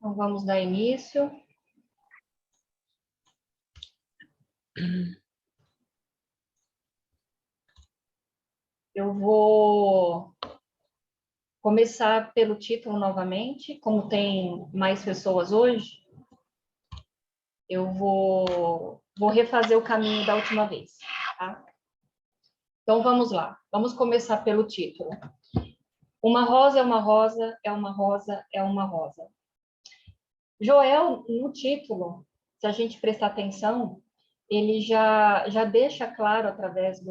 Então, vamos dar início. Eu vou começar pelo título novamente, como tem mais pessoas hoje, eu vou refazer o caminho da última vez, tá? Então, vamos lá. Vamos começar pelo título. Uma rosa é uma rosa, é uma rosa, é uma rosa. Joel, no título, se a gente prestar atenção, ele já deixa claro, através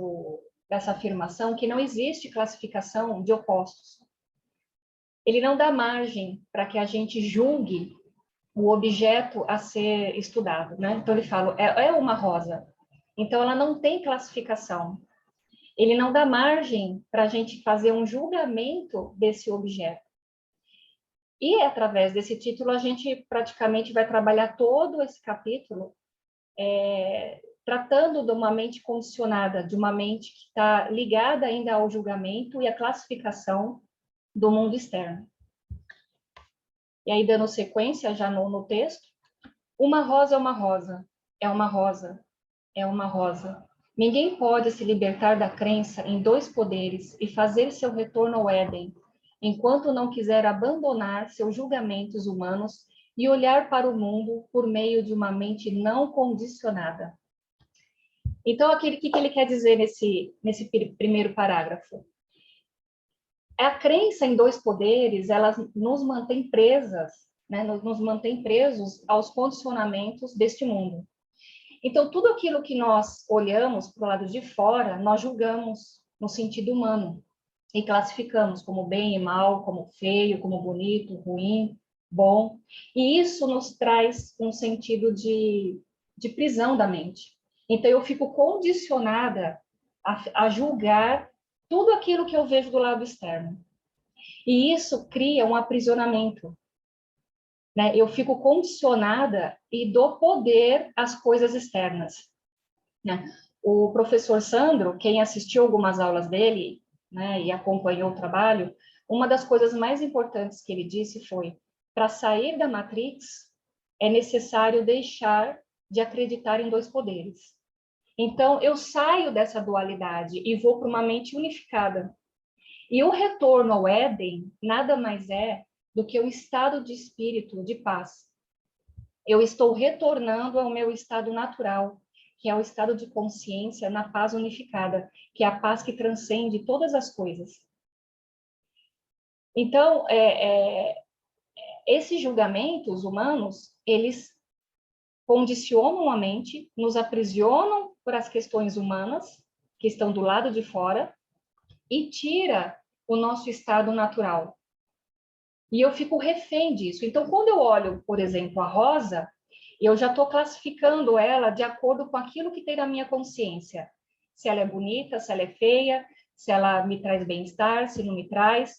dessa afirmação, que não existe classificação de opostos. Ele não dá margem para que a gente julgue o objeto a ser estudado, né? Então, ele fala, é uma rosa. Então, ela não tem classificação. Ele não dá margem para a gente fazer um julgamento desse objeto. E, através desse título, a gente praticamente vai trabalhar todo esse capítulo tratando de uma mente condicionada, de uma mente que está ligada ainda ao julgamento e à classificação do mundo externo. E aí, dando sequência já no texto, uma rosa é uma rosa, é uma rosa, é uma rosa. Ninguém pode se libertar da crença em dois poderes e fazer seu retorno ao Éden, enquanto não quiser abandonar seus julgamentos humanos e olhar para o mundo por meio de uma mente não condicionada. Então, o que ele quer dizer nesse primeiro parágrafo? A crença em dois poderes, ela nos mantém presas, né? Nos mantém presos aos condicionamentos deste mundo. Então, tudo aquilo que nós olhamos para o lado de fora, nós julgamos no sentido humano e classificamos como bem e mal, como feio, como bonito, ruim, bom. E isso nos traz um sentido de prisão da mente. Então, eu fico condicionada a julgar tudo aquilo que eu vejo do lado externo. E isso cria um aprisionamento, né? Eu fico condicionada e dou poder às coisas externas, né? O professor Sandro, quem assistiu algumas aulas dele, né, e acompanhou o trabalho, uma das coisas mais importantes que ele disse foi: para sair da Matrix, é necessário deixar de acreditar em dois poderes. Então, eu saio dessa dualidade e vou para uma mente unificada. E o retorno ao Éden nada mais é do que o estado de espírito de paz. Eu estou retornando ao meu estado natural, que é o estado de consciência na paz unificada, que é a paz que transcende todas as coisas. Então, esses julgamentos humanos, eles condicionam a mente, nos aprisionam por as questões humanas, que estão do lado de fora, e tira o nosso estado natural. E eu fico refém disso. Então, quando eu olho, por exemplo, a rosa, eu já estou classificando ela de acordo com aquilo que tem na minha consciência. Se ela é bonita, se ela é feia, se ela me traz bem-estar, se não me traz.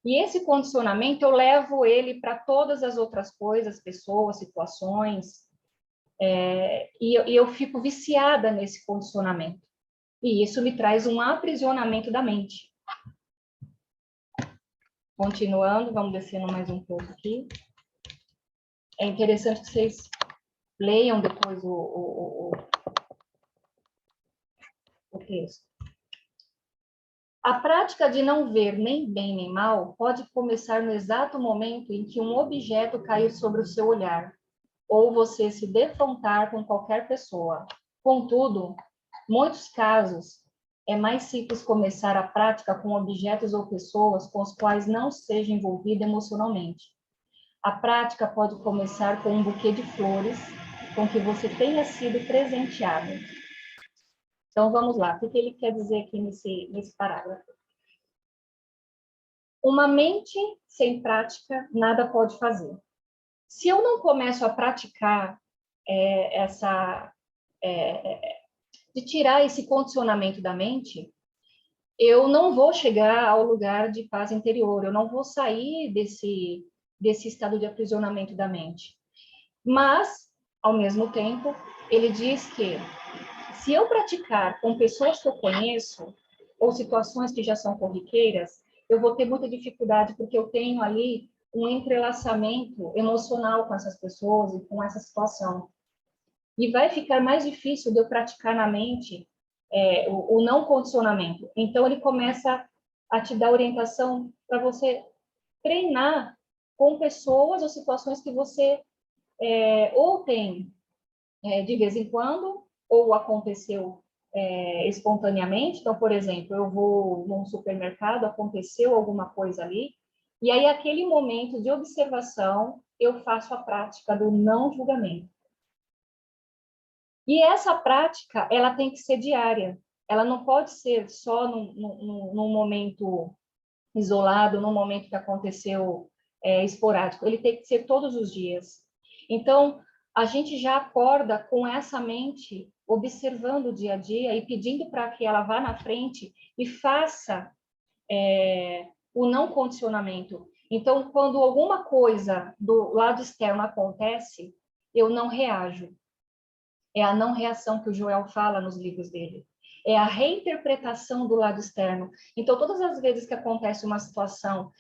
E esse condicionamento, eu levo ele para todas as outras coisas, pessoas, situações, e eu fico viciada nesse condicionamento. E isso me traz um aprisionamento da mente. Continuando, vamos descendo mais um pouco aqui. É interessante que vocês leiam depois o texto. A prática de não ver nem bem nem mal pode começar no exato momento em que um objeto cair sobre o seu olhar, ou você se defrontar com qualquer pessoa. Contudo, muitos casos, é mais simples começar a prática com objetos ou pessoas com os quais não seja envolvido emocionalmente. A prática pode começar com um buquê de flores com que você tenha sido presenteado. Então, vamos lá. O que ele quer dizer aqui nesse parágrafo? Uma mente sem prática nada pode fazer. Se eu não começo a praticar de tirar esse condicionamento da mente, eu não vou chegar ao lugar de paz interior, eu não vou sair desse estado de aprisionamento da mente. Mas, ao mesmo tempo, ele diz que se eu praticar com pessoas que eu conheço, ou situações que já são corriqueiras, eu vou ter muita dificuldade, porque eu tenho ali um entrelaçamento emocional com essas pessoas e com essa situação. E vai ficar mais difícil de eu praticar na mente o não condicionamento. Então, ele começa a te dar orientação para você treinar com pessoas ou situações que você ou tem de vez em quando, ou aconteceu espontaneamente. Então, por exemplo, eu vou num supermercado, aconteceu alguma coisa ali, e aí, aquele momento de observação, eu faço a prática do não julgamento. E essa prática, ela tem que ser diária. Ela não pode ser só num momento isolado, num momento que aconteceu esporádico. Ele tem que ser todos os dias. Então, a gente já acorda com essa mente, observando o dia a dia e pedindo para que ela vá na frente e faça o não condicionamento. Então, quando alguma coisa do lado externo acontece, eu não reajo. É a não reação que o Joel fala nos livros dele. É a reinterpretação do lado externo. Então, todas as vezes que acontece uma situação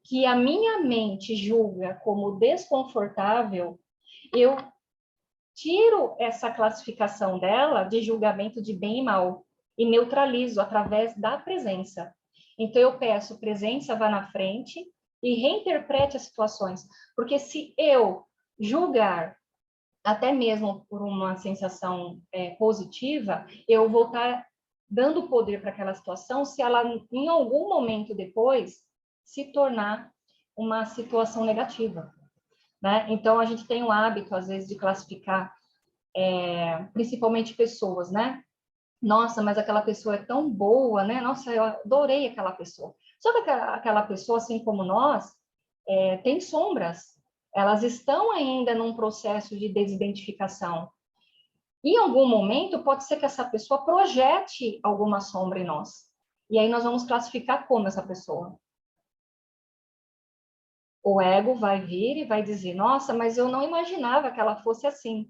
que a minha mente julga como desconfortável, eu tiro essa classificação dela de julgamento de bem e mal e neutralizo através da presença. Então, eu peço presença, vá na frente e reinterprete as situações. Porque se eu julgar até mesmo por uma sensação positiva, eu vou estar dando poder para aquela situação se ela, em algum momento depois, se tornar uma situação negativa, né? Então, a gente tem o hábito, às vezes, de classificar, principalmente pessoas, né? Nossa, mas aquela pessoa é tão boa, né? Nossa, eu adorei aquela pessoa. Só que aquela pessoa, assim como nós, tem sombras. Elas estão ainda num processo de desidentificação. Em algum momento, pode ser que essa pessoa projete alguma sombra em nós. E aí nós vamos classificar como essa pessoa. O ego vai vir e vai dizer, nossa, mas eu não imaginava que ela fosse assim.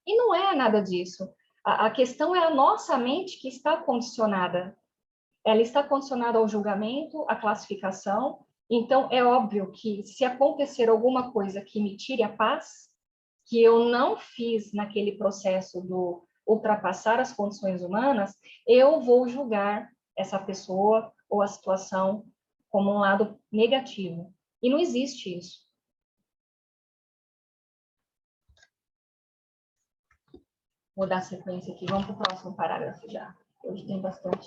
E não é nada disso. A questão é a nossa mente que está condicionada. Ela está condicionada ao julgamento, à classificação. Então, é óbvio que se acontecer alguma coisa que me tire a paz, que eu não fiz naquele processo do ultrapassar as condições humanas, eu vou julgar essa pessoa ou a situação como um lado negativo. E não existe isso. Vou dar sequência aqui. Vamos para o próximo parágrafo já. Hoje tem bastante.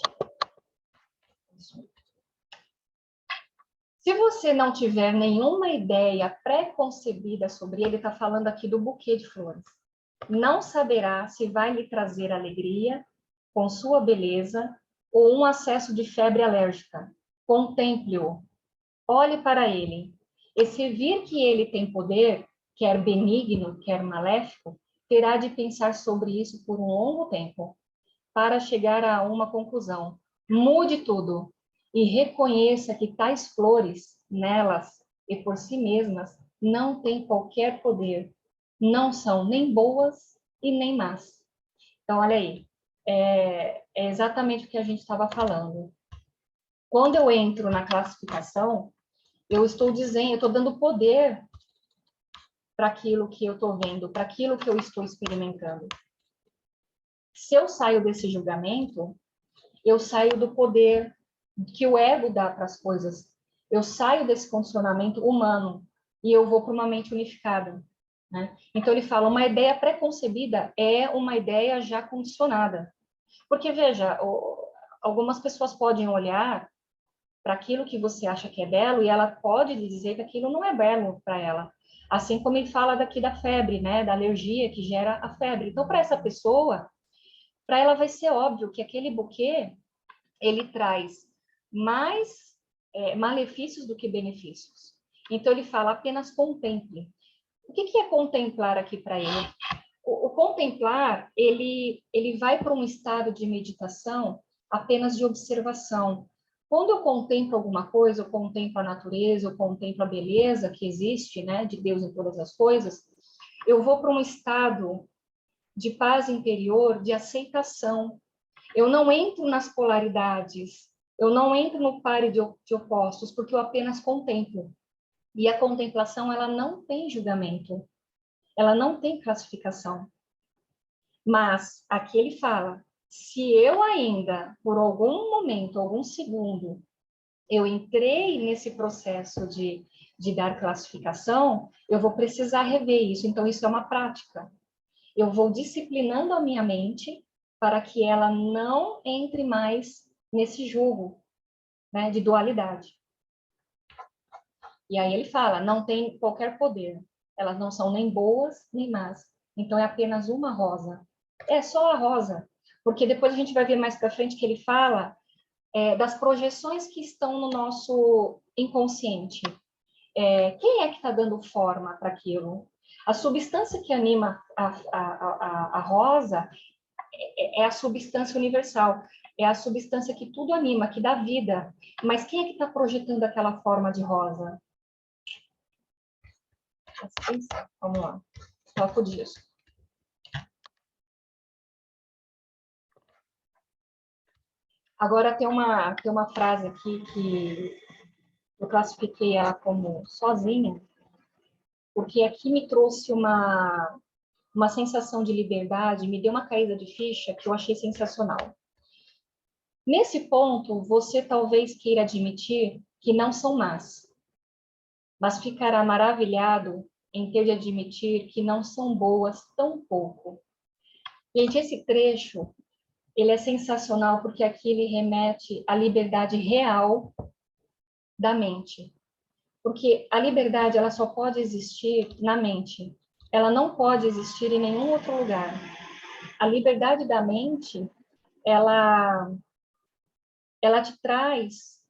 Se você não tiver nenhuma ideia pré-concebida sobre ele, está falando aqui do buquê de flores. Não saberá se vai lhe trazer alegria com sua beleza ou um acesso de febre alérgica. Contemple-o. Olhe para ele. E se vir que ele tem poder, quer benigno, quer maléfico, terá de pensar sobre isso por um longo tempo, para chegar a uma conclusão. Mude tudo e reconheça que tais flores, nelas e por si mesmas, não têm qualquer poder. Não são nem boas e nem más. Então, olha aí. É exatamente o que a gente estava falando. Quando eu entro na classificação, eu estou dizendo, eu estou dando poder para aquilo que eu estou vendo, para aquilo que eu estou experimentando. Se eu saio desse julgamento, eu saio do poder que o ego dá para as coisas. Eu saio desse condicionamento humano e eu vou para uma mente unificada, né? Então, ele fala, uma ideia pré-concebida é uma ideia já condicionada. Porque, veja, algumas pessoas podem olhar para aquilo que você acha que é belo e ela pode lhe dizer que aquilo não é belo para ela. Assim como ele fala daqui da febre, né? Da alergia que gera a febre. Então, para essa pessoa, para ela vai ser óbvio que aquele buquê ele traz mais malefícios do que benefícios. Então, ele fala apenas contemple. O que é contemplar aqui para ele? O contemplar, ele vai para um estado de meditação apenas de observação. Quando eu contemplo alguma coisa, eu contemplo a natureza, eu contemplo a beleza que existe, né, de Deus em todas as coisas, eu vou para um estado de paz interior, de aceitação. Eu não entro nas polaridades, eu não entro no pare de opostos, porque eu apenas contemplo. E a contemplação, ela não tem julgamento, ela não tem classificação. Mas aqui ele fala, se eu ainda, por algum momento, algum segundo, eu entrei nesse processo de dar classificação, eu vou precisar rever isso. Então, isso é uma prática. Eu vou disciplinando a minha mente para que ela não entre mais nesse jogo, né, de dualidade. E aí ele fala, não tem qualquer poder. Elas não são nem boas, nem más. Então, é apenas uma rosa. É só a rosa. Porque depois a gente vai ver mais para frente que ele fala das projeções que estão no nosso inconsciente. Quem é que está dando forma para aquilo? A substância que anima a rosa é a substância universal, é a substância que tudo anima, que dá vida. Mas quem é que está projetando aquela forma de rosa? Vamos lá, foco disso. Agora tem uma frase aqui que eu classifiquei ela como sozinha, porque aqui me trouxe uma sensação de liberdade, me deu uma caída de ficha que eu achei sensacional. Nesse ponto, você talvez queira admitir que não são más, mas ficará maravilhado em ter de admitir que não são boas tão pouco. Gente, esse trecho, ele é sensacional porque aqui ele remete à liberdade real da mente. Porque a liberdade, ela só pode existir na mente. Ela não pode existir em nenhum outro lugar. A liberdade da mente, ela te traz,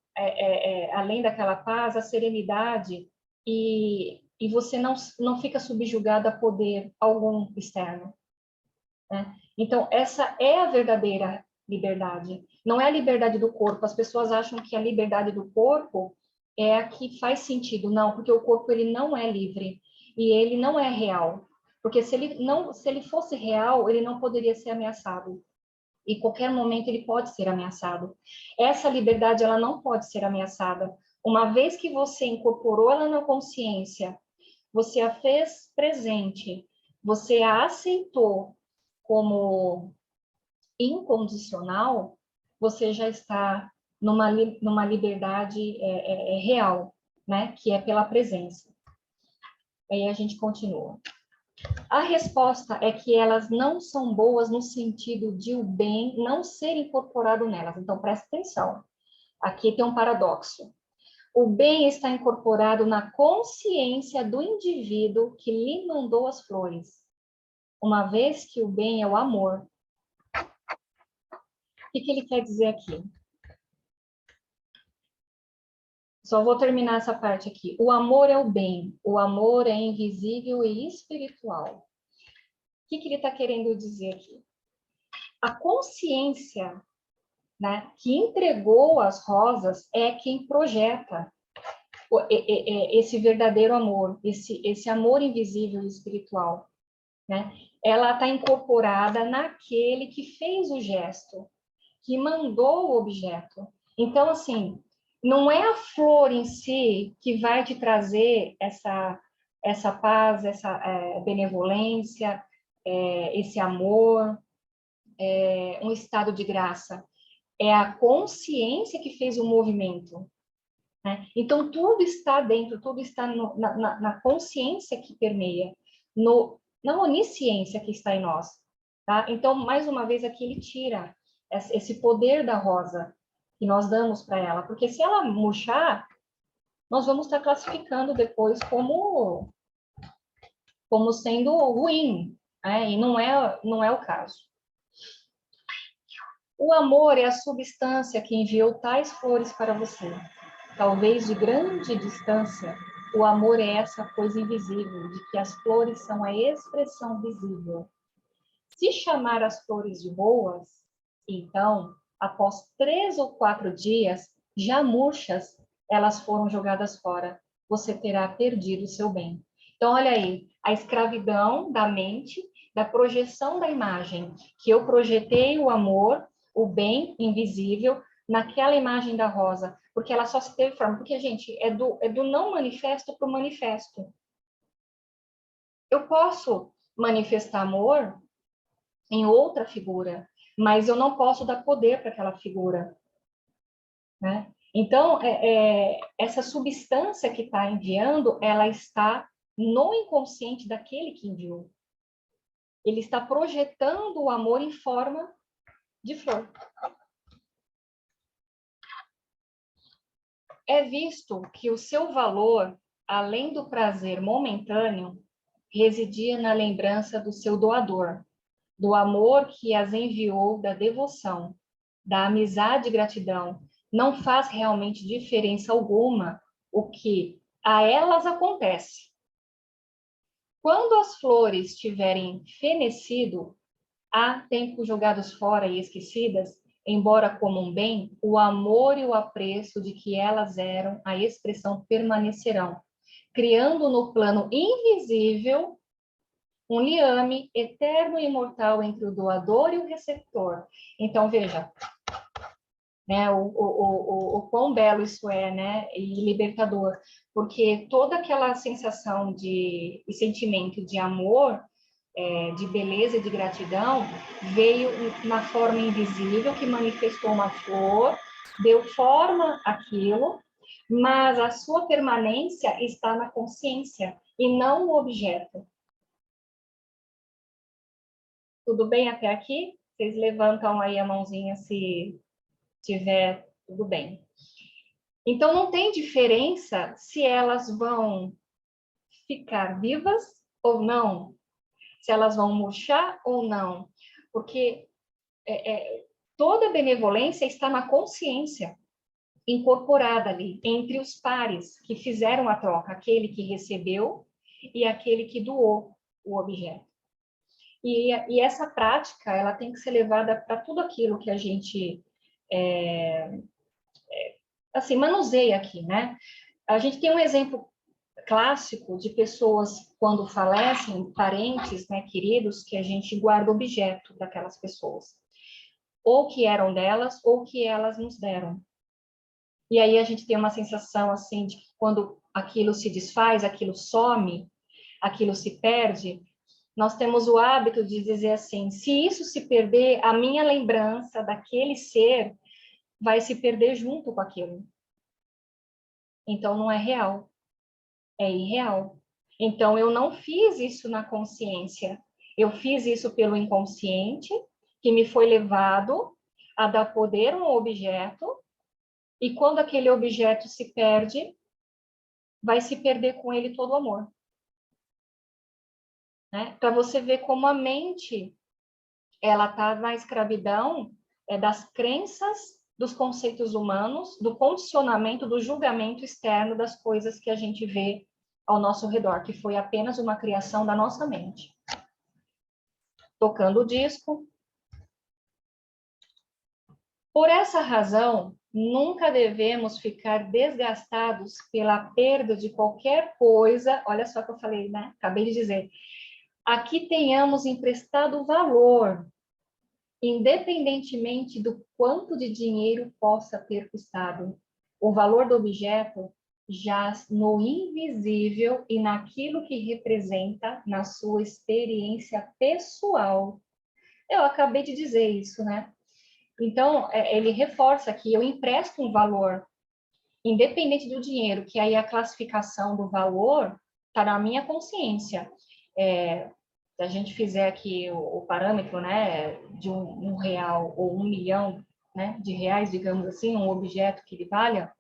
além daquela paz, a serenidade e você não fica subjugado a poder algum externo, né? Então, essa é a verdadeira liberdade. Não é a liberdade do corpo. As pessoas acham que a liberdade do corpo é a que faz sentido. Não, porque o corpo ele não é livre e ele não é real. Porque se ele fosse real, ele não poderia ser ameaçado. E qualquer momento ele pode ser ameaçado. Essa liberdade ela não pode ser ameaçada. Uma vez que você incorporou ela na consciência, você a fez presente, você a aceitou como incondicional, você já está numa liberdade real, né? Que é pela presença. Aí a gente continua. A resposta é que elas não são boas no sentido de o bem não ser incorporado nelas. Então, presta atenção. Aqui tem um paradoxo. O bem está incorporado na consciência do indivíduo que lhe mandou as flores, uma vez que o bem é o amor. O que ele quer dizer aqui? Só vou terminar essa parte aqui. O amor é o bem. O amor é invisível e espiritual. O que ele está querendo dizer aqui? A consciência, né, que entregou as rosas é quem projeta esse verdadeiro amor, esse amor invisível e espiritual, né? Ela está incorporada naquele que fez o gesto, que mandou o objeto. Então, assim, não é a flor em si que vai te trazer essa paz, essa benevolência, esse amor, um estado de graça. É a consciência que fez o movimento, né? Então, tudo está dentro, tudo está na consciência que permeia, na onisciência que está em nós. Tá? Então, mais uma vez, aqui ele tira esse poder da rosa que nós damos para ela, porque se ela murchar, nós vamos estar classificando depois como sendo ruim, né? E não é o caso. O amor é a substância que enviou tais flores para você. Talvez de grande distância, o amor é essa coisa invisível, de que as flores são a expressão visível. Se chamar as flores de boas, então, após 3 ou 4 dias, já murchas, elas foram jogadas fora. Você terá perdido o seu bem. Então, olha aí, a escravidão da mente, da projeção da imagem, que eu projetei o amor, o bem invisível, naquela imagem da rosa. porque ela só se teve forma. Porque, gente, é do não manifesto para o manifesto. Eu posso manifestar amor em outra figura, mas eu não posso dar poder para aquela figura, né? Então, essa substância que está enviando, ela está no inconsciente daquele que enviou. Ele está projetando o amor em forma de flor. É visto que o seu valor, além do prazer momentâneo, residia na lembrança do seu doador, do amor que as enviou, da devoção, da amizade e gratidão. Não faz realmente diferença alguma o que a elas acontece. Quando as flores tiverem fenecido, há tempo jogados fora e esquecidas, embora como um bem, o amor e o apreço de que elas eram a expressão permanecerão, criando no plano invisível um liame eterno e imortal entre o doador e o receptor. Então, veja, né, o quão belo isso é, né, e libertador, porque toda aquela sensação e sentimento de amor, de beleza e de gratidão, veio na forma invisível, que manifestou uma flor, deu forma àquilo, mas a sua permanência está na consciência e não no objeto. Tudo bem até aqui? Vocês levantam aí a mãozinha se tiver tudo bem. Então, não tem diferença se elas vão ficar vivas ou não, se elas vão murchar ou não, porque toda benevolência está na consciência incorporada ali, entre os pares que fizeram a troca, aquele que recebeu e aquele que doou o objeto. E essa prática, ela tem que ser levada para tudo aquilo que a gente assim, manuseia aqui, né? A gente tem um exemplo clássico de pessoas, quando falecem, parentes, né, queridos, que a gente guarda objeto daquelas pessoas. Ou que eram delas, ou que elas nos deram. E aí a gente tem uma sensação, assim, de que quando aquilo se desfaz, aquilo some, aquilo se perde, nós temos o hábito de dizer assim, se isso se perder, a minha lembrança daquele ser vai se perder junto com aquilo. Então, não é real, é irreal. Então, eu não fiz isso na consciência, eu fiz isso pelo inconsciente, que me foi levado a dar poder a um objeto, e quando aquele objeto se perde, vai se perder com ele todo o amor. Né? Para você ver como a mente, ela está na escravidão das crenças, dos conceitos humanos, do condicionamento, do julgamento externo das coisas que a gente vê ao nosso redor, que foi apenas uma criação da nossa mente. Tocando o disco. Por essa razão, nunca devemos ficar desgastados pela perda de qualquer coisa. Olha só que eu falei, né? Acabei de dizer. Aqui tenhamos emprestado valor, independentemente do quanto de dinheiro possa ter custado. O valor do objeto jaz no invisível e naquilo que representa na sua experiência pessoal. Eu acabei de dizer isso, né? Então, ele reforça que eu empresto um valor, independente do dinheiro, que aí a classificação do valor está na minha consciência. Se a gente fizer aqui o parâmetro, né, de um real ou 1 milhão, né, de reais, digamos assim, um objeto que ele valha,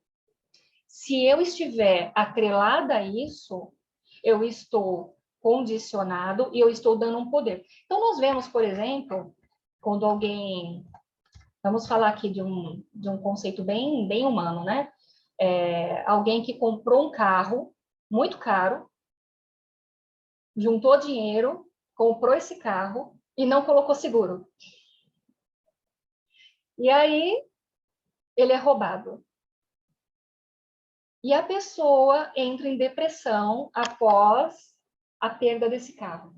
se eu estiver atrelada a isso, eu estou condicionado e eu estou dando um poder. Então, nós vemos, por exemplo, quando alguém... Vamos falar aqui de um conceito bem humano, né? Alguém que comprou um carro muito caro, juntou dinheiro, comprou esse carro e não colocou seguro. E aí, ele é roubado. E a pessoa entra em depressão após a perda desse carro.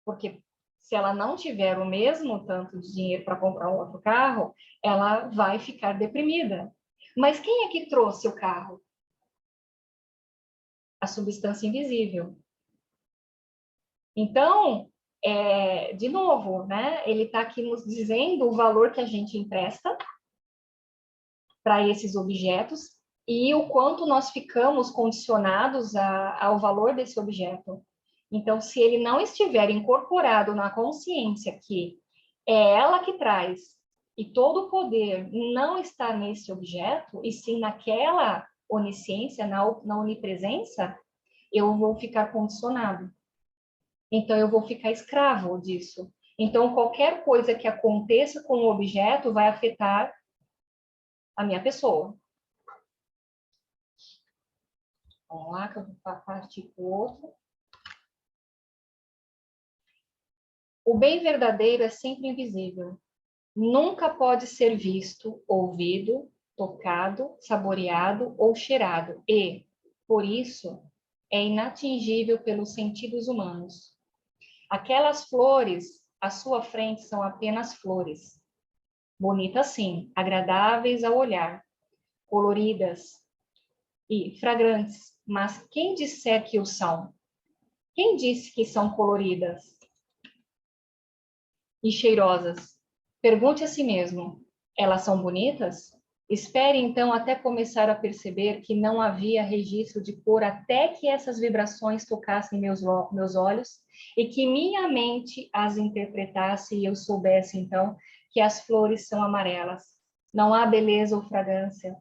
Porque se ela não tiver o mesmo tanto de dinheiro para comprar um outro carro, ela vai ficar deprimida. Mas quem é que trouxe o carro? A substância invisível. Então, de novo, né? Ele está aqui nos dizendo o valor que a gente empresta para esses objetos e o quanto nós ficamos condicionados ao valor desse objeto. Então, se ele não estiver incorporado na consciência que é ela que traz e todo o poder não está nesse objeto, e sim naquela onisciência, na onipresença, eu vou ficar condicionado. Então, eu vou ficar escravo disso. Então, qualquer coisa que aconteça com o objeto vai afetar a minha pessoa. Vamos lá, que eu vou partir para o outro. O bem verdadeiro é sempre invisível. Nunca pode ser visto, ouvido, tocado, saboreado ou cheirado. E, por isso, é inatingível pelos sentidos humanos. Aquelas flores à sua frente são apenas flores. Bonitas sim, agradáveis ao olhar, coloridas e fragrantes. Mas quem disser que o são? Quem disse que são coloridas e cheirosas? Pergunte a si mesmo: elas são bonitas? Espere então até começar a perceber que não havia registro de cor até que essas vibrações tocassem meus olhos e que minha mente as interpretasse e eu soubesse então que as flores são amarelas. Não há beleza ou fragrância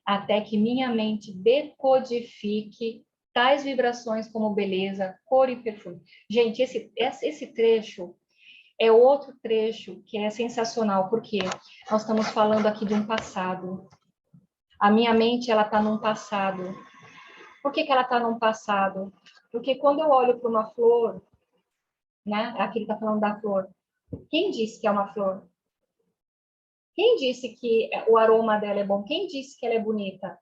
até que minha mente decodifique tais vibrações como beleza, cor e perfume. Gente, esse trecho é outro trecho que é sensacional, porque nós estamos falando aqui de um passado. A minha mente, ela está num passado. Por que ela está num passado? Porque quando eu olho para uma flor, né? Aqui ele está falando da flor. Quem disse que é uma flor? Quem disse que o aroma dela é bom? Quem disse que ela é bonita?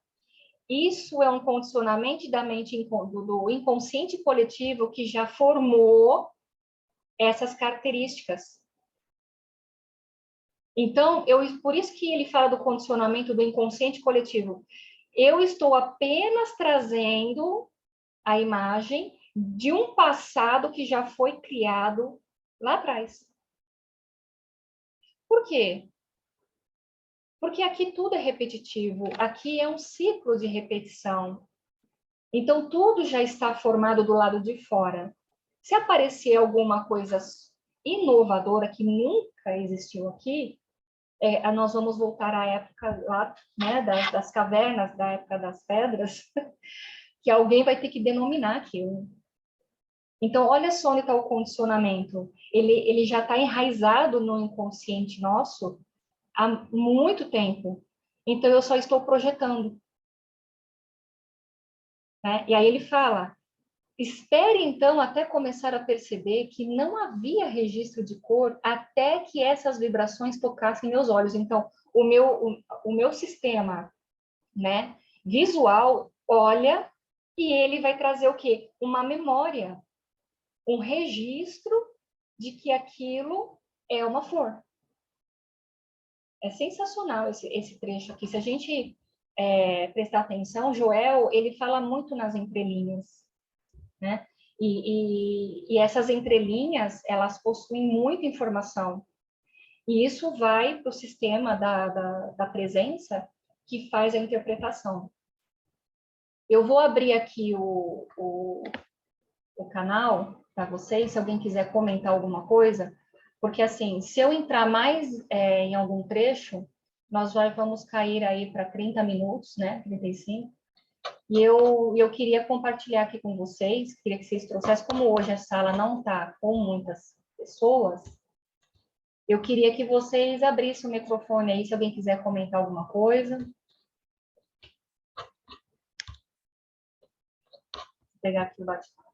Isso é um condicionamento da mente do inconsciente coletivo que já formou essas características. Então, por isso que ele fala do condicionamento do inconsciente coletivo. Eu estou apenas trazendo a imagem de um passado que já foi criado lá atrás. Por quê? Porque aqui tudo é repetitivo, aqui é um ciclo de repetição. Então, tudo já está formado do lado de fora. Se aparecer alguma coisa inovadora que nunca existiu aqui, nós vamos voltar à época lá, né, das cavernas, da época das pedras, que alguém vai ter que denominar aquilo. Então, olha só onde está o condicionamento. Ele já está enraizado no inconsciente nosso há muito tempo. Então, eu só estou projetando. Né? E aí ele fala, espere então até começar a perceber que não havia registro de cor até que essas vibrações tocassem meus olhos. Então, o meu sistema, né, visual olha e ele vai trazer o quê? Uma memória, um registro de que aquilo é uma flor. É sensacional esse trecho aqui. Se a gente prestar atenção, Joel, ele fala muito nas entrelinhas, né? E essas entrelinhas, elas possuem muita informação. E isso vai para o sistema da presença que faz a interpretação. Eu vou abrir aqui o canal para vocês, se alguém quiser comentar alguma coisa, porque assim, se eu entrar mais em algum trecho, nós já vamos cair aí para 30 minutos, né, 35, e eu queria compartilhar aqui com vocês, queria que vocês trouxessem, como hoje a sala não está com muitas pessoas, eu queria que vocês abrissem o microfone aí, se alguém quiser comentar alguma coisa. Vou pegar aqui o bate-papo.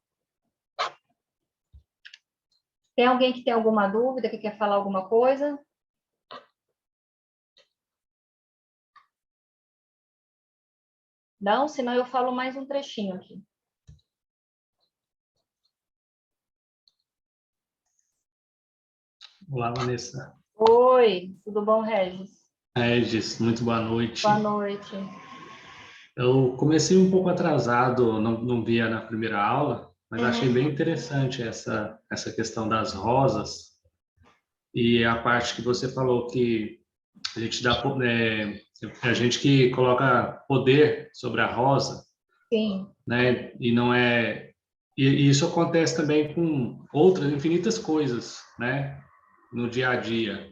Tem alguém que tem alguma dúvida, que quer falar alguma coisa? Não, senão eu falo mais um trechinho aqui. Olá, Vanessa. Oi, tudo bom, Regis? Regis, muito boa Boa noite. noite. Eu comecei um pouco atrasado, não via na primeira aula, mas achei Uhum. bem interessante essa questão das rosas e a parte que você falou que a gente dá, a gente que coloca poder sobre a rosa, Sim, né? E não é, e isso acontece também com outras infinitas coisas, né? No dia a dia.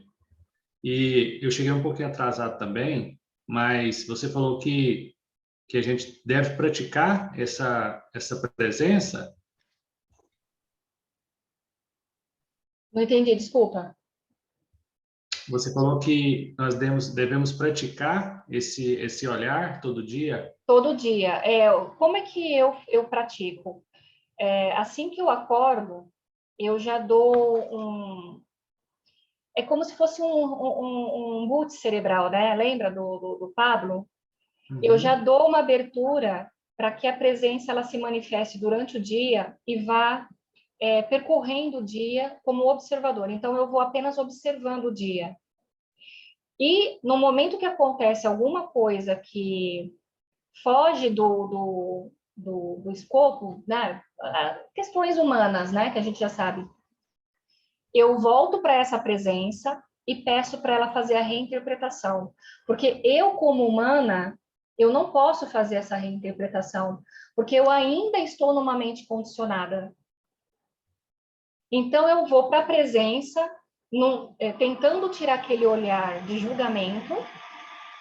E eu cheguei um pouquinho atrasado também, mas você falou que a gente deve praticar essa presença. não entendi, desculpa. Você falou que nós devemos praticar esse olhar todo dia. Todo dia. Como é que eu pratico? Assim que eu acordo, eu já dou um. É como se fosse um boot cerebral, né? Lembra do Pablo? Eu já Uhum. dou uma abertura para que a presença ela se manifeste durante o dia e vá percorrendo o dia como observador. Então, eu vou apenas observando o dia. E no momento que acontece alguma coisa que foge do escopo, né? Questões humanas, né? Que a gente já sabe. Eu volto para essa presença e peço para ela fazer a reinterpretação. Porque eu, como humana, eu não posso fazer essa reinterpretação, porque eu ainda estou numa mente condicionada. Então, eu vou para a presença, tentando tirar aquele olhar de julgamento,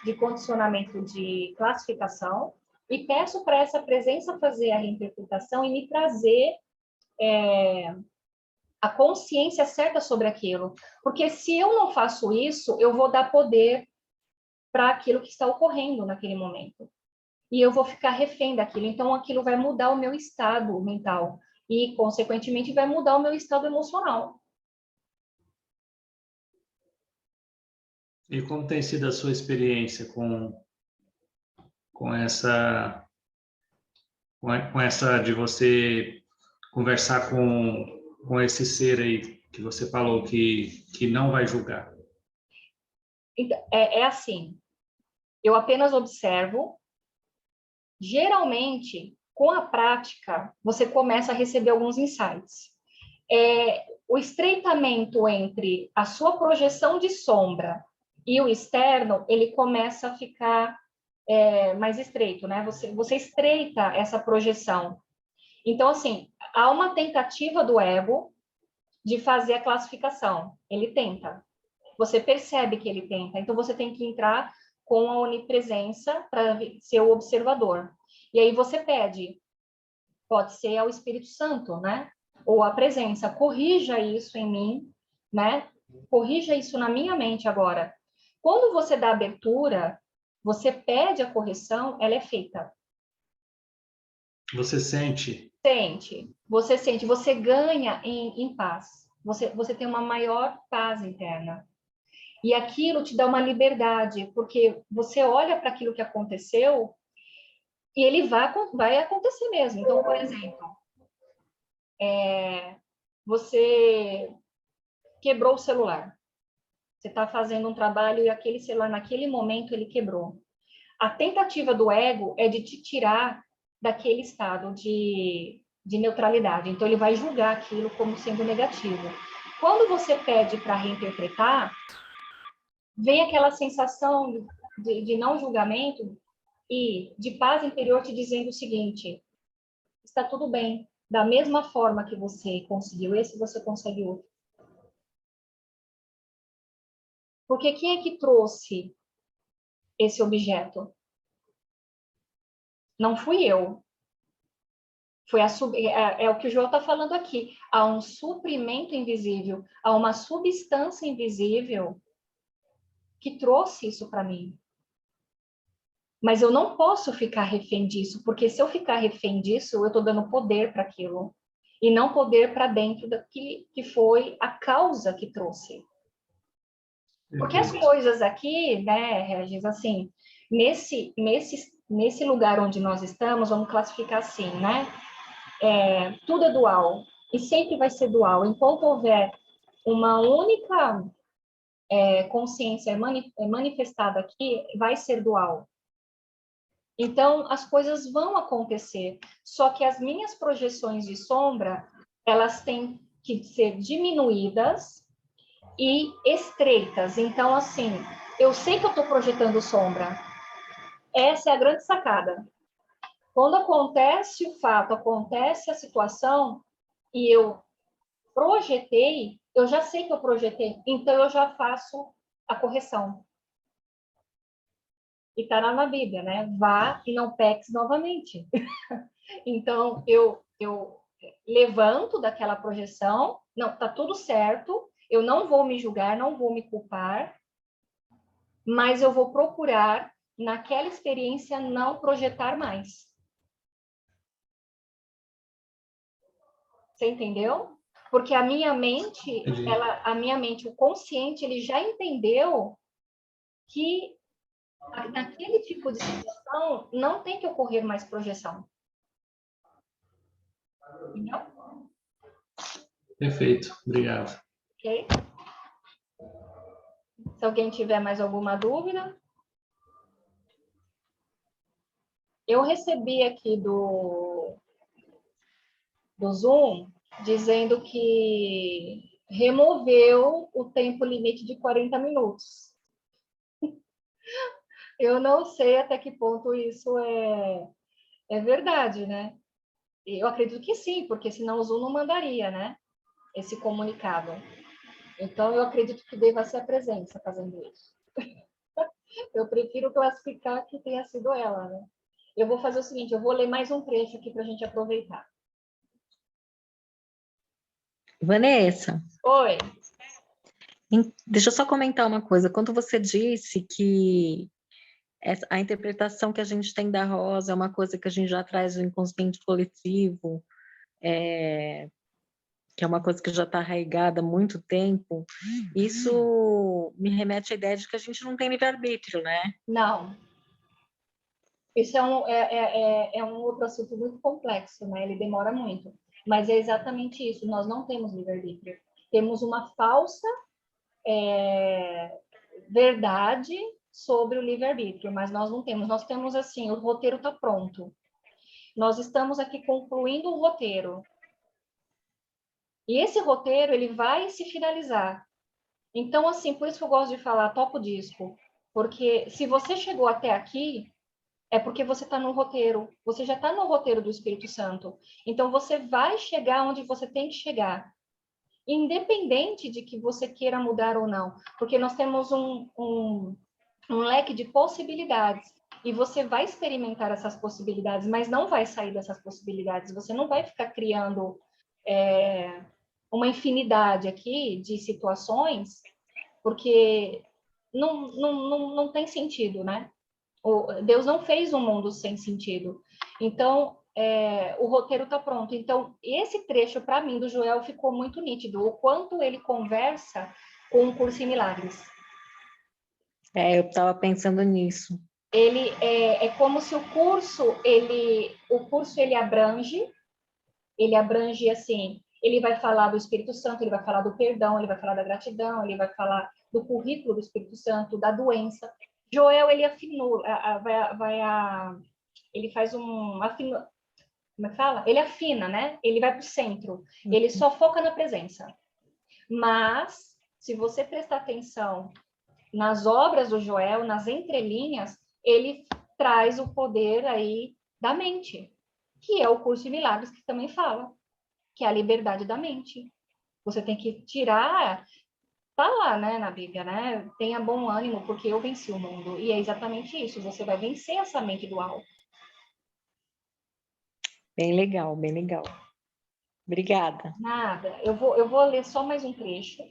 de condicionamento de classificação, e peço para essa presença fazer a reinterpretação e me trazer a consciência certa sobre aquilo. Porque se eu não faço isso, eu vou dar poder para aquilo que está ocorrendo naquele momento. E eu vou ficar refém daquilo. Então, aquilo vai mudar o meu estado mental. E, consequentemente, vai mudar o meu estado emocional. E como tem sido a sua experiência com essa com essa de você conversar com esse ser aí que você falou que não vai julgar? Então, é assim, eu apenas observo. Geralmente, com a prática, você começa a receber alguns insights. O estreitamento entre a sua projeção de sombra e o externo, ele começa a ficar mais estreito, né? Você estreita essa projeção. Então, assim, há uma tentativa do ego de fazer a classificação. Ele tenta. Você percebe que ele tenta. Então, você tem que entrar com a onipresença para ser o observador. E aí você pede, pode ser ao Espírito Santo, né? Ou a presença, corrija isso em mim, né? Corrija isso na minha mente agora. Quando você dá abertura, você pede a correção, ela é feita. Você sente? Sente, você ganha em paz. Você tem uma maior paz interna. E aquilo te dá uma liberdade, porque você olha para aquilo que aconteceu e ele vai acontecer mesmo. Então, por exemplo, você quebrou o celular. Você está fazendo um trabalho e aquele celular, naquele momento, ele quebrou. A tentativa do ego é de te tirar daquele estado de neutralidade. Então, ele vai julgar aquilo como sendo negativo. Quando você pede para reinterpretar, vem aquela sensação de não julgamento e de paz interior te dizendo o seguinte: está tudo bem. Da mesma forma que você conseguiu esse, você consegue outro. Porque quem é que trouxe esse objeto? Não fui eu. É o que o João está falando aqui. Há um suprimento invisível, há uma substância invisível que trouxe isso para mim. Mas eu não posso ficar refém disso, porque se eu ficar refém disso, eu estou dando poder para aquilo. E não poder para dentro que foi a causa que trouxe. Porque as Perfeito. coisas aqui, né, Regis, assim, nesse lugar onde nós estamos, vamos classificar assim, né? Tudo é dual. E sempre vai ser dual. Enquanto houver uma única consciência é manifestada aqui, vai ser dual. Então, as coisas vão acontecer, só que as minhas projeções de sombra, elas têm que ser diminuídas e estreitas. Então, assim, eu sei que eu estou projetando sombra. Essa é a grande sacada. Quando acontece o fato, acontece a situação, e eu projetei, eu já sei que eu projetei, então eu já faço a correção. E está lá na Bíblia, né? Vá e não peques novamente. Então, eu levanto daquela projeção, não, tá tudo certo, eu não vou me julgar, não vou me culpar, mas eu vou procurar, naquela experiência, não projetar mais. Você entendeu? Porque a minha mente, o consciente, ele já entendeu que naquele tipo de situação não tem que ocorrer mais projeção. Entendeu? Perfeito, obrigado. Ok? Se alguém tiver mais alguma dúvida. Eu recebi aqui do Zoom dizendo que removeu o tempo limite de 40 minutos. Eu não sei até que ponto isso é verdade, né? Eu acredito que sim, porque senão o Zoom não mandaria, né? Esse comunicado. Então, eu acredito que deva ser a presença fazendo isso. Eu prefiro classificar que tenha sido ela, né? Eu vou fazer o seguinte, eu vou ler mais um trecho aqui para a gente aproveitar. Vanessa, Oi. deixa eu só comentar uma coisa. Quando você disse que a interpretação que a gente tem da rosa é uma coisa que a gente já traz do inconsciente coletivo, que é uma coisa que já está arraigada há muito tempo, isso me remete à ideia de que a gente não tem livre-arbítrio, né? Não. Isso é um outro assunto muito complexo, né? Ele demora muito. Mas é exatamente isso. Nós não temos livre-arbítrio. Temos uma falsa verdade sobre o livre-arbítrio, mas nós não temos. Nós temos assim, o roteiro está pronto. Nós estamos aqui concluindo o roteiro. E esse roteiro, ele vai se finalizar. Então, assim, por isso que eu gosto de falar, toca o disco. Porque se você chegou até aqui, é porque você está no roteiro. Você já está no roteiro do Espírito Santo. Então, você vai chegar onde você tem que chegar. Independente de que você queira mudar ou não. Porque nós temos um leque de possibilidades. E você vai experimentar essas possibilidades, mas não vai sair dessas possibilidades. Você não vai ficar criando uma infinidade aqui de situações, porque não tem sentido, né? Deus não fez um mundo sem sentido. Então, o roteiro está pronto. Então, esse trecho, para mim, do Joel, ficou muito nítido. O quanto ele conversa com o Curso em Milagres. Eu estava pensando nisso. Ele é como se o curso ele abrange assim, ele vai falar do Espírito Santo, ele vai falar do perdão, ele vai falar da gratidão, ele vai falar do currículo do Espírito Santo, da doença. Joel, ele afinou, ele faz como é que fala? Ele afina, né? Ele vai para o centro, ele só foca na presença. Mas, se você prestar atenção nas obras do Joel, nas entrelinhas, ele traz o poder aí da mente, que é o curso de milagres que também fala, que é a liberdade da mente. Você tem que tirar, tá lá, né, na Bíblia, né? Tenha bom ânimo, porque eu venci o mundo. E é exatamente isso, você vai vencer essa mente dual. Bem legal, bem legal. Obrigada. Nada. Eu vou ler só mais um trecho.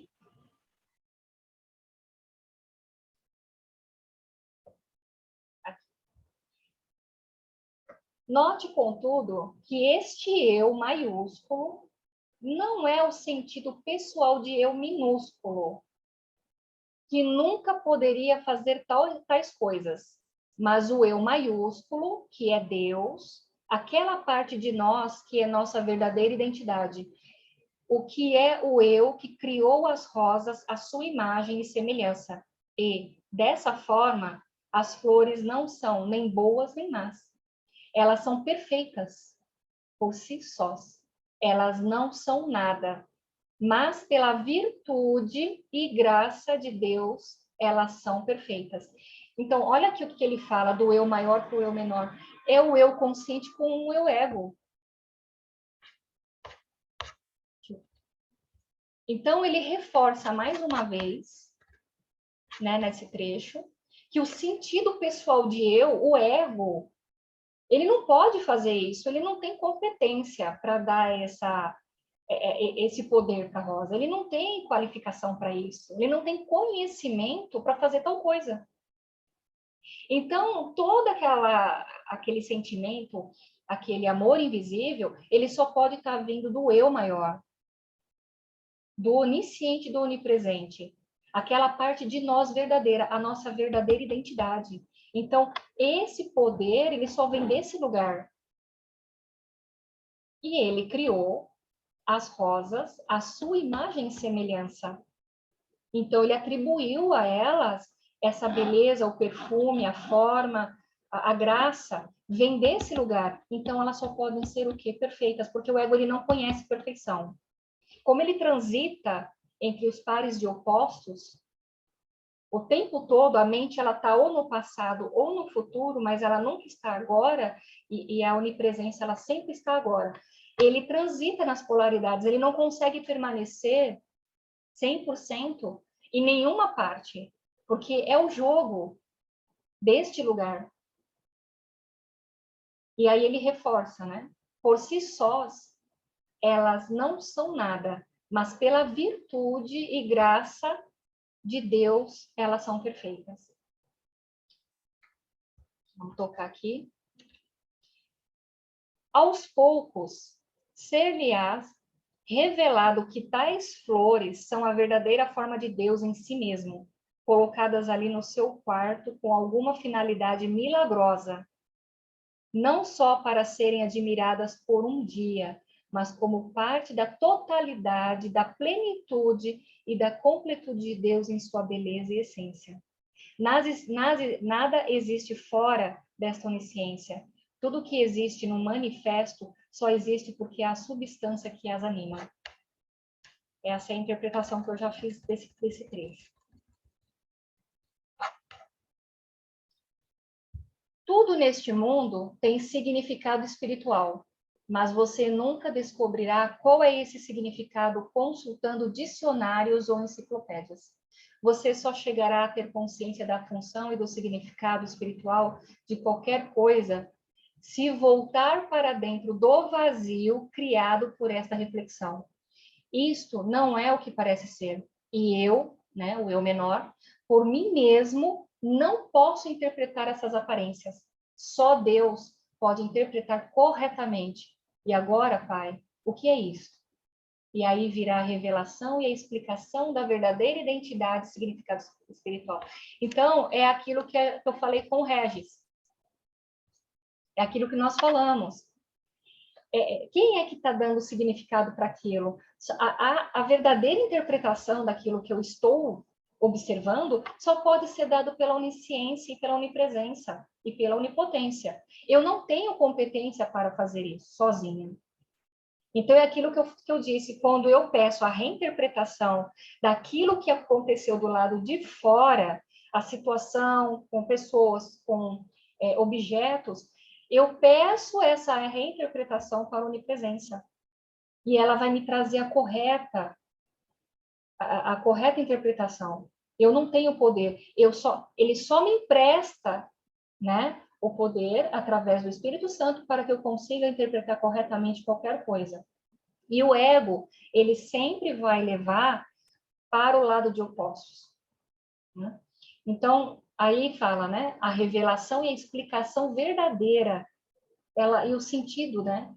Note, contudo, que este eu maiúsculo não é o sentido pessoal de eu minúsculo, que nunca poderia fazer tais coisas, mas o eu maiúsculo, que é Deus, aquela parte de nós que é nossa verdadeira identidade. o que é o eu que criou as rosas à sua imagem e semelhança. E, dessa forma, as flores não são nem boas nem más. Elas são perfeitas por si sós. Elas não são nada, mas pela virtude e graça de Deus, elas são perfeitas. Então, olha aqui o que ele fala do eu maior para o eu menor. É o eu consciente com o eu ego. Então, ele reforça mais uma vez, né, nesse trecho, que o sentido pessoal de eu, o ego, ele não pode fazer isso, ele não tem competência para dar esse poder para a Rosa, ele não tem qualificação para isso, ele não tem conhecimento para fazer tal coisa. Então, todo aquele sentimento, aquele amor invisível, ele só pode estar vindo do eu maior, do onisciente, do onipresente, aquela parte de nós verdadeira, a nossa verdadeira identidade. Então, esse poder, ele só vem desse lugar. E ele criou as rosas à sua imagem e semelhança. Então, ele atribuiu a elas essa beleza, o perfume, a forma, a graça, vem desse lugar. Então, elas só podem ser o quê? Perfeitas, porque o ego ele não conhece perfeição. Como ele transita entre os pares de opostos, o tempo todo a mente ela está ou no passado ou no futuro, mas ela nunca está agora, e a onipresença ela sempre está agora. Ele transita nas polaridades, ele não consegue permanecer 100% em nenhuma parte, porque é o jogo deste lugar. E aí ele reforça, né? Por si sós, elas não são nada, mas pela virtude e graça de Deus, elas são perfeitas. Vamos tocar aqui. Aos poucos, ser-lhe-ás revelado que tais flores são a verdadeira forma de Deus em si mesmo, colocadas ali no seu quarto com alguma finalidade milagrosa, não só para serem admiradas por um dia, mas como parte da totalidade, da plenitude e da completude de Deus em sua beleza e essência. Nada existe fora desta onisciência. Tudo que existe no manifesto só existe porque há a substância que as anima. Essa é a interpretação que eu já fiz desse trecho. Tudo neste mundo tem significado espiritual, mas você nunca descobrirá qual é esse significado consultando dicionários ou enciclopédias. Você só chegará a ter consciência da função e do significado espiritual de qualquer coisa se voltar para dentro do vazio criado por esta reflexão. Isto não é o que parece ser. E eu, né, o eu menor, por mim mesmo, não posso interpretar essas aparências. Só Deus pode interpretar corretamente. E agora, Pai, o que é isso? E aí virá a revelação e a explicação da verdadeira identidade e significado espiritual. Então, é aquilo que eu falei com o Regis. É aquilo que nós falamos. Quem é que está dando significado para aquilo? A verdadeira interpretação daquilo que eu estou observando só pode ser dado pela onisciência e pela onipresença e pela onipotência. Eu não tenho competência para fazer isso sozinha. Então, é aquilo que eu disse, quando eu peço a reinterpretação daquilo que aconteceu do lado de fora, a situação com pessoas, com objetos, eu peço essa reinterpretação para a onipresença. E ela vai me trazer a correta interpretação. Eu não tenho poder, ele só me empresta, né, o poder através do Espírito Santo para que eu consiga interpretar corretamente qualquer coisa. E o ego, ele sempre vai levar para o lado de opostos, né? Então, aí fala, né, a revelação e a explicação verdadeira, e o sentido, né,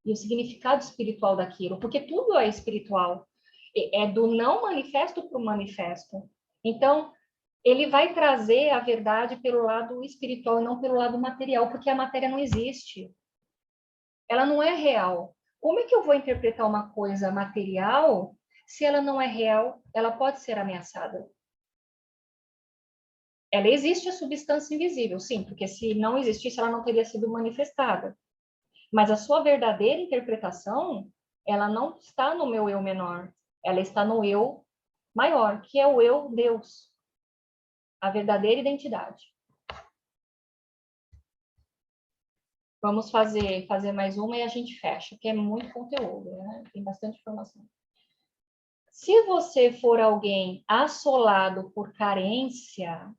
e o significado espiritual daquilo, porque tudo é espiritual, é do não manifesto para o manifesto. Então, ele vai trazer a verdade pelo lado espiritual e não pelo lado material, porque a matéria não existe. Ela não é real. Como é que eu vou interpretar uma coisa material se ela não é real? Ela pode ser ameaçada. Ela existe, a substância invisível, sim, porque se não existisse, ela não teria sido manifestada. Mas a sua verdadeira interpretação, ela não está no meu eu menor, ela está no eu maior, que é o eu Deus, a verdadeira identidade. Vamos fazer mais uma e a gente fecha, que é muito conteúdo, né? Tem bastante informação. Se você for alguém assolado por carência,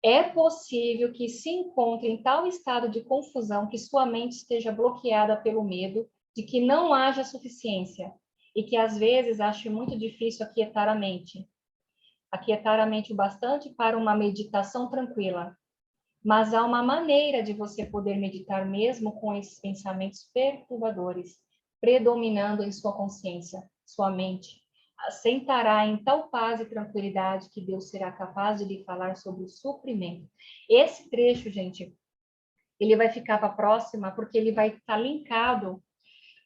é possível que se encontre em tal estado de confusão que sua mente esteja bloqueada pelo medo de que não haja suficiência e que às vezes ache muito difícil aquietar a mente o bastante para uma meditação tranquila. Mas há uma maneira de você poder meditar mesmo com esses pensamentos perturbadores predominando em sua consciência, sua mente. Assentará em tal paz e tranquilidade que Deus será capaz de lhe falar sobre o suprimento. Esse trecho, gente, ele vai ficar para a próxima, porque ele vai estar linkado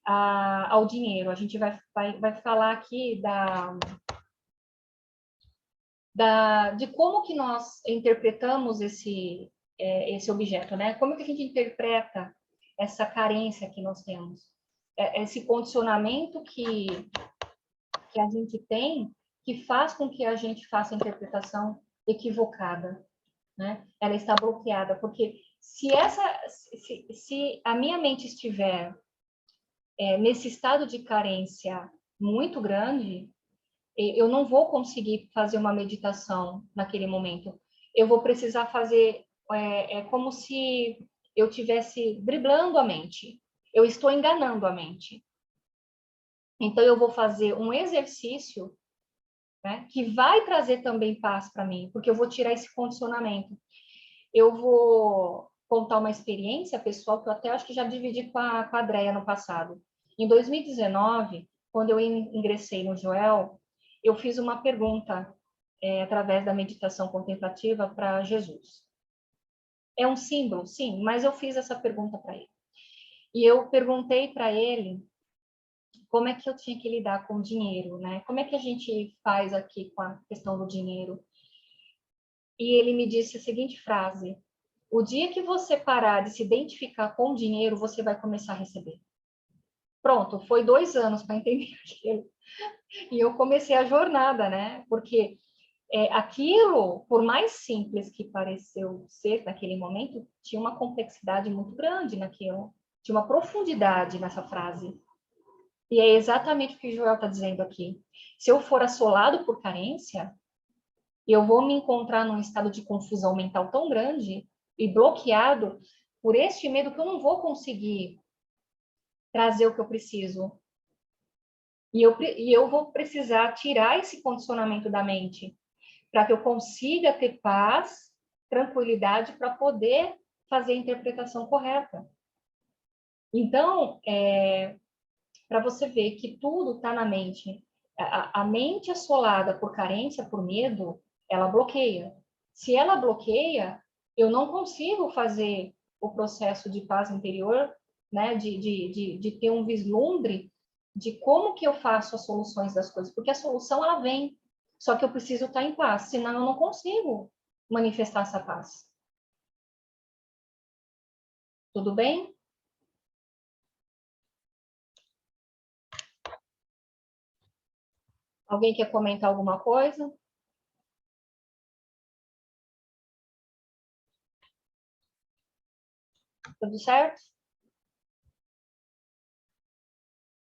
ao dinheiro. A gente vai falar aqui de como que nós interpretamos esse objeto, né? Como que a gente interpreta essa carência que nós temos? Esse condicionamento que a gente tem, que faz com que a gente faça a interpretação equivocada, né? Ela está bloqueada, porque se a minha mente estiver nesse estado de carência muito grande, eu não vou conseguir fazer uma meditação naquele momento. Eu vou precisar fazer como se eu estivesse driblando a mente. Eu estou enganando a mente. Então, eu vou fazer um exercício, né, que vai trazer também paz para mim, porque eu vou tirar esse condicionamento. Eu vou contar uma experiência pessoal que eu até acho que já dividi com a Andrea no passado. Em 2019, quando eu ingressei no Joel, eu fiz uma pergunta através da meditação contemplativa para Jesus. É um símbolo, sim, mas eu fiz essa pergunta para ele. E eu perguntei para ele como é que eu tinha que lidar com o dinheiro, né? Como é que a gente faz aqui com a questão do dinheiro? E ele me disse a seguinte frase: o dia que você parar de se identificar com o dinheiro, você vai começar a receber. Pronto, foi 2 anos para entender aquilo. E eu comecei a jornada, né? Porque aquilo, por mais simples que pareceu ser naquele momento, tinha uma complexidade muito grande naquilo. Tinha uma profundidade nessa frase. E é exatamente o que o Joel está dizendo aqui. Se eu for assolado por carência, eu vou me encontrar num estado de confusão mental tão grande e bloqueado por este medo que eu não vou conseguir trazer o que eu preciso. E eu vou precisar tirar esse condicionamento da mente para que eu consiga ter paz, tranquilidade para poder fazer a interpretação correta. Então, para você ver que tudo está na mente. A mente assolada por carência, por medo, ela bloqueia. Se ela bloqueia, eu não consigo fazer o processo de paz interior, né? De ter um vislumbre de como que eu faço as soluções das coisas, porque a solução ela vem, só que eu preciso estar em paz, senão eu não consigo manifestar essa paz. Tudo bem? Alguém quer comentar alguma coisa? Tudo certo?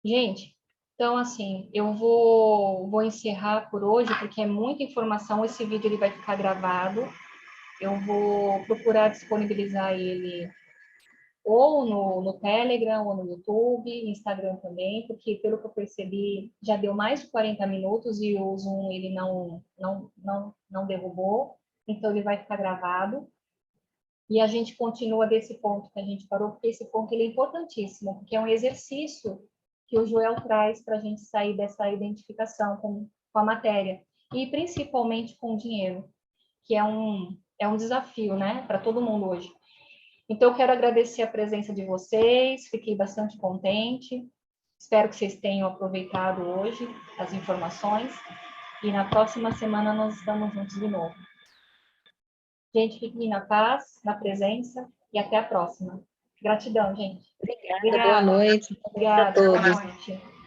Gente, então assim, eu vou encerrar por hoje, porque é muita informação, esse vídeo ele vai ficar gravado. Eu vou procurar disponibilizar ele ou no Telegram, ou no YouTube, Instagram também, porque pelo que eu percebi, já deu mais de 40 minutos e o Zoom ele não derrubou, então ele vai ficar gravado. E a gente continua desse ponto que a gente parou, porque esse ponto ele é importantíssimo, porque é um exercício que o Joel traz para a gente sair dessa identificação com a matéria, e principalmente com o dinheiro, que é um desafio, né, para todo mundo hoje. Então, eu quero agradecer a presença de vocês, fiquei bastante contente. Espero que vocês tenham aproveitado hoje as informações. E na próxima semana nós estamos juntos de novo. Gente, fiquem na paz, na presença e até a próxima. Gratidão, gente. Obrigada, boa noite. Obrigada, a todos. boa noite.